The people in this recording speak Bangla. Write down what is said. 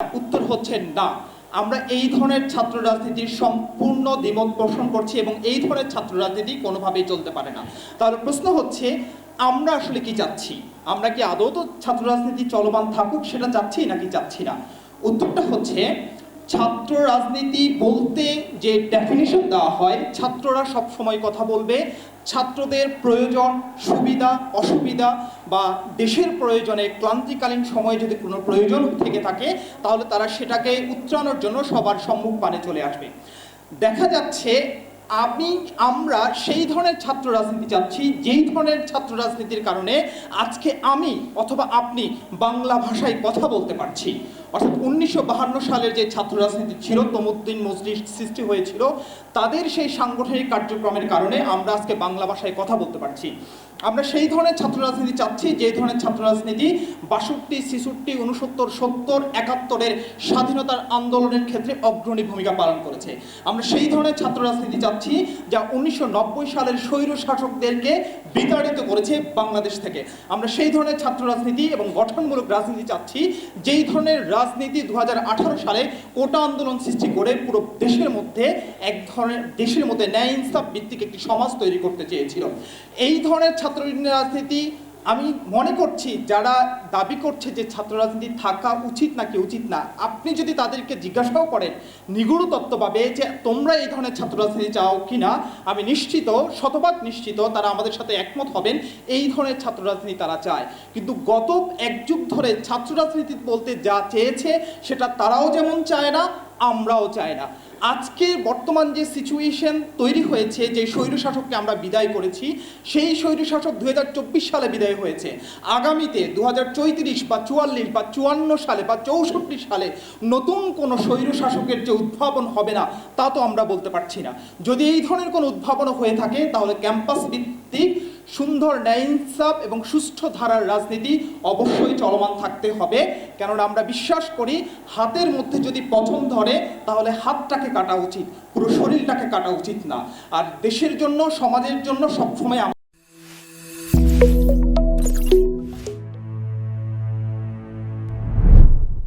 উত্তর হচ্ছে না। আমরা এই ধরনের ছাত্র রাজনীতির সম্পূর্ণ দ্বিমত পোষণ করছি এবং এই ধরনের ছাত্র রাজনীতি কোনোভাবেই চলতে পারে না। তাহলে প্রশ্ন হচ্ছে আমরা আসলে কি চাচ্ছি? আমরা কি আদৌ তো ছাত্র রাজনীতি চলমান থাকুক সেটা চাচ্ছি নাকি চাচ্ছি না? উত্তরটা হচ্ছে ছাত্র রাজনীতি বলতে যে ডেফিনিশন দেওয়া হয়, ছাত্ররা সব সময় কথা বলবে ছাত্রদের প্রয়োজন, সুবিধা, অসুবিধা বা দেশের প্রয়োজনে ক্লান্তিকালীন সময়ে যদি কোনো প্রয়োজন থেকে থাকে তাহলে তারা সেটাকে উত্তরানোর জন্য সবার সম্মুখপানে চলে আসবে। দেখা যাচ্ছে আমরা সেই ধরনের ছাত্র রাজনীতি চাচ্ছি যেই ধরনের ছাত্র রাজনীতির কারণে আজকে আমি অথবা আপনি বাংলা ভাষায় কথা বলতে পারছি। অর্থাৎ 1952 সালের যে ছাত্র রাজনীতি ছিল, তমুদ্দিন মজলিস সৃষ্টি হয়েছিল, তাদের সেই সাংগঠনিক কার্যক্রমের কারণে আমরা আজকে বাংলা ভাষায় কথা বলতে পারছি। আমরা সেই ধরনের ছাত্র রাজনীতি চাচ্ছি যে ধরনের ছাত্র রাজনীতি 62, 66, 69, 70, 71-এর স্বাধীনতার আন্দোলনের ক্ষেত্রে অগ্রণী ভূমিকা পালন করেছে। আমরা সেই ধরনের ছাত্র রাজনীতি চাচ্ছি যা 1990 সালের স্বৈর শাসকদেরকে বিতাড়িত করেছে বাংলাদেশ থেকে। আমরা সেই ধরনের ছাত্র রাজনীতি এবং গঠনমূলক রাজনীতি চাচ্ছি যেই ধরনের রাজনীতি 2018 সালে কোটা আন্দোলন সৃষ্টি করে পুরো দেশের মধ্যে ন্যায় ইনসাফ ভিত্তিক একটি সমাজ তৈরি করতে চেয়েছিল। এই ধরনের ছাত্র রাজনীতি আমি মনে করছি যারা দাবি করছে যে ছাত্র রাজনীতি থাকা উচিত নাকি উচিত না, আপনি যদি তাদেরকে জিজ্ঞাসাও করেন নিগূঢ় তত্ত্বভাবে যে তোমরা এই ধরনের ছাত্র রাজনীতি চাও কিনা, আমি নিশ্চিত, শতভাগ নিশ্চিত তারা আমাদের সাথে একমত হবেন এই ধরনের ছাত্র রাজনীতি তারা চায়। কিন্তু গত এক যুগ ধরে ছাত্র রাজনীতি বলতে যা চেয়েছে সেটা তারাও যেমন চায় না, আমরাও চাই না। আজকে বর্তমান যে সিচুয়েশন তৈরি হয়েছে, যে স্বৈরশাসককে আমরা বিদায় করেছি, সেই স্বৈরশাসক 2024 সালে বিদায় হয়েছে। আগামীতে 2034 বা 44 বা 54 সালে বা 64 সালে নতুন কোনো স্বৈরশাসকের যে উদ্ভাবন হবে না তা তো আমরা বলতে পারছি না। যদি এই ধরনের কোনো উদ্ভাবন হয়ে থাকে তাহলে ক্যাম্পাস ভিত্তিক সুন্দর ন্যায় ইনসাফ এবং সুষ্ঠু ধারার রাজনীতি অবশ্যই চলমান থাকতে হবে। কেননা আমরা বিশ্বাস করি হাতের মধ্যে যদি পছন্দ ধরে তাহলে হাতটাকে কাটা উচিত, পুরো শরীরটাকে কাটা উচিত না। আর দেশের জন্য, সমাজের জন্য সবসময়